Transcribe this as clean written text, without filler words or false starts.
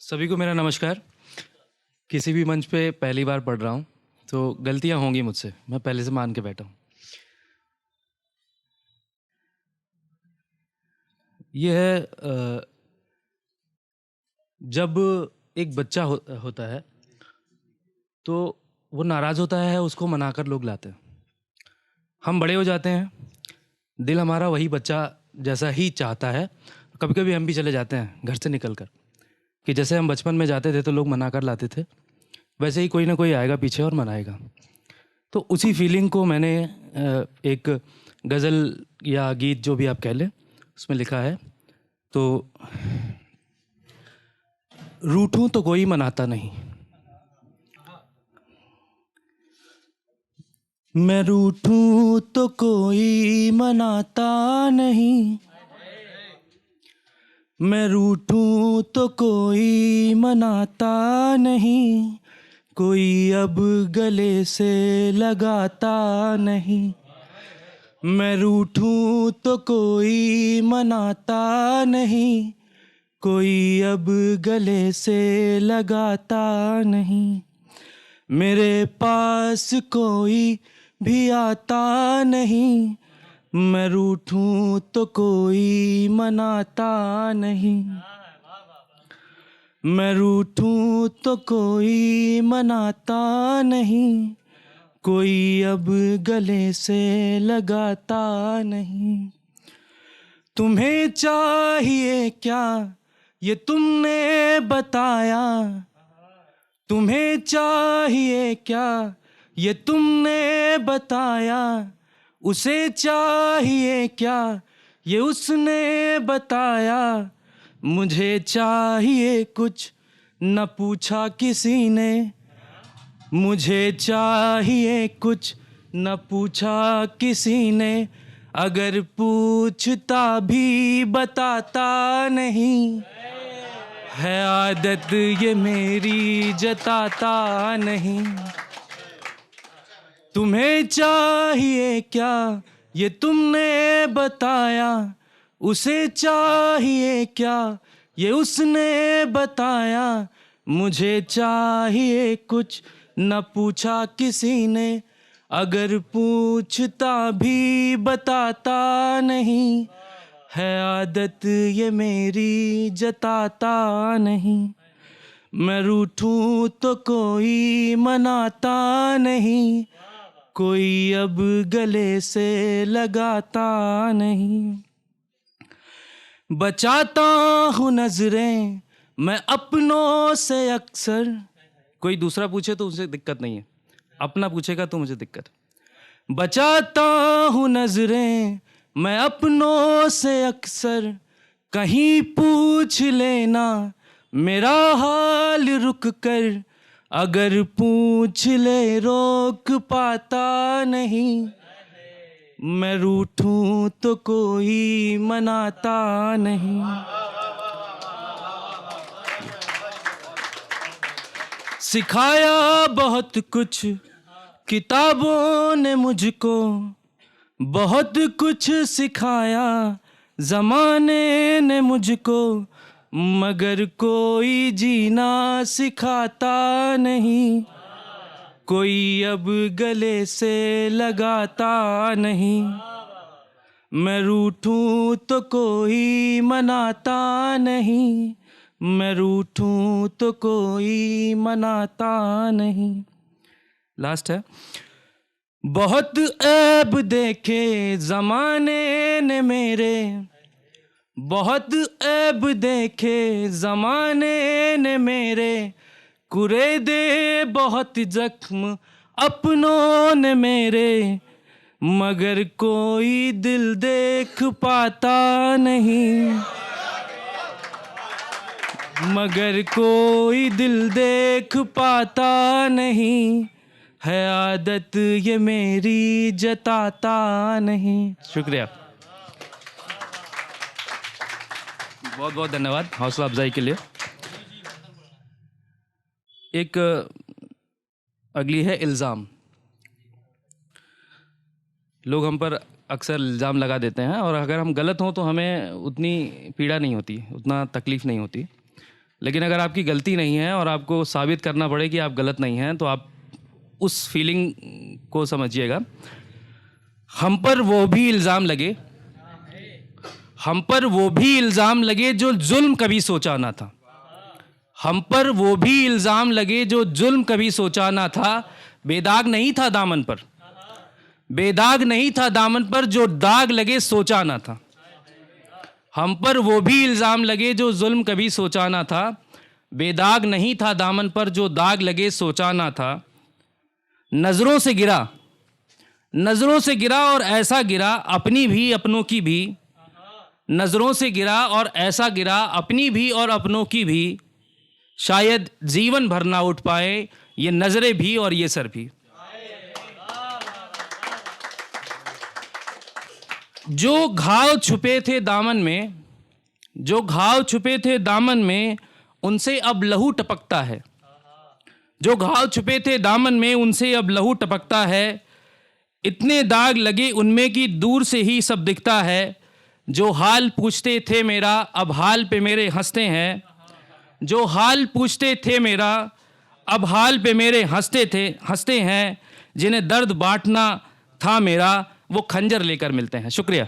सभी को मेरा नमस्कार। किसी भी मंच पे पहली बार पढ़ रहा हूँ तो गलतियाँ होंगी मुझसे, मैं पहले से मान के बैठा हूँ। ये है जब एक बच्चा होता है तो वो नाराज़ होता है, उसको मनाकर लोग लाते हैं। हम बड़े हो जाते हैं, दिल हमारा वही बच्चा जैसा ही चाहता है। कभी कभी हम भी चले जाते हैं घर से निकल कर, कि जैसे हम बचपन में जाते थे तो लोग मना कर लाते थे, वैसे ही कोई ना कोई आएगा पीछे और मनाएगा। तो उसी फीलिंग को मैंने एक गज़ल या गीत जो भी आप कह लें उसमें लिखा है। तो रूठूं तो कोई मनाता नहीं, मैं रूठूं तो कोई मनाता नहीं, मैं रूठूं तो कोई मनाता नहीं, कोई अब गले से लगाता नहीं। मैं रूठूं तो कोई मनाता नहीं, कोई अब गले से लगाता नहीं। मेरे पास कोई भी आता नहीं, मैं रूठूं तो कोई मनाता नहीं, मैं रूठूं तो कोई मनाता नहीं, कोई अब गले से लगाता नहीं। तुम्हें चाहिए क्या ये तुमने बताया, तुम्हें चाहिए क्या ये तुमने बताया, उसे चाहिए क्या ये उसने बताया। मुझे चाहिए कुछ न पूछा किसी ने, मुझे चाहिए कुछ न पूछा किसी ने, अगर पूछता भी बताता नहीं, है आदत ये मेरी जताता नहीं। तुम्हें चाहिए क्या ये तुमने बताया, उसे चाहिए क्या ये उसने बताया। मुझे चाहिए कुछ न पूछा किसी ने, अगर पूछता भी बताता नहीं, है आदत ये मेरी जताता नहीं। मैं रूठूं तो कोई मनाता नहीं, कोई अब गले से लगाता नहीं। बचाता हूँ नजरें मैं अपनों से अक्सर, कोई दूसरा पूछे तो उसे दिक्कत नहीं है, अपना पूछेगा तो मुझे दिक्कत। बचाता हूँ नजरें मैं अपनों से अक्सर, कहीं पूछ लेना मेरा हाल रुक कर, अगर पूछ ले रोक पाता नहीं। मैं रूठूं तो कोई मनाता नहीं। सिखाया बहुत कुछ किताबों ने मुझको, बहुत कुछ सिखाया ज़माने ने मुझको, मगर कोई जीना सिखाता नहीं, कोई अब गले से लगाता नहीं। मैं रूठूं तो कोई मनाता नहीं, मैं रूठूं तो कोई मनाता नहीं। लास्ट है। बहुत ऐब देखे ज़माने ने मेरे, बहुत ऐब देखे ज़माने ने मेरे, कुरे दे बहुत जख्म अपनों ने मेरे, मगर कोई दिल देख पाता नहीं, मगर कोई दिल देख पाता नहीं, है आदत ये मेरी जताता नहीं। शुक्रिया, बहुत बहुत धन्यवाद हौसला अफजाई के लिए। एक अगली है इल्ज़ाम। लोग हम पर अक्सर इल्ज़ाम लगा देते हैं और अगर हम गलत हों तो हमें उतनी पीड़ा नहीं होती, उतना तकलीफ़ नहीं होती। लेकिन अगर आपकी गलती नहीं है और आपको साबित करना पड़े कि आप गलत नहीं हैं, तो आप उस फीलिंग को समझिएगा। हम पर वो भी इल्ज़ाम लगे, हम पर वो भी इल्ज़ाम लगे जो जुल्म कभी सोचा ना था। हम पर वो भी इल्ज़ाम लगे जो जुल्म कभी सोचा ना था। बेदाग नहीं था दामन पर, बेदाग नहीं था दामन पर, जो दाग लगे सोचा ना था। हम पर वो भी इल्ज़ाम लगे जो जुल्म कभी सोचा ना था। बेदाग नहीं था दामन पर, जो दाग लगे सोचा ना था। नज़रों से गिरा, नज़रों से गिरा और ऐसा गिरा अपनी भी अपनों की भी। नज़रों से गिरा और ऐसा गिरा अपनी भी और अपनों की भी। शायद जीवन भर ना उठ पाए ये नज़रें भी और ये सर भी। जो घाव छुपे थे दामन में, जो घाव छुपे थे दामन में, उनसे अब लहू टपकता है। जो घाव छुपे थे दामन में, उनसे अब लहू टपकता है। इतने दाग लगे उनमें कि दूर से ही सब दिखता है। जो हाल पूछते थे मेरा, अब हाल पे मेरे हंसते हैं। जो हाल पूछते थे मेरा, अब हाल पे मेरे हंसते हैं। जिन्हें दर्द बांटना था मेरा, वो खंजर लेकर मिलते हैं। शुक्रिया।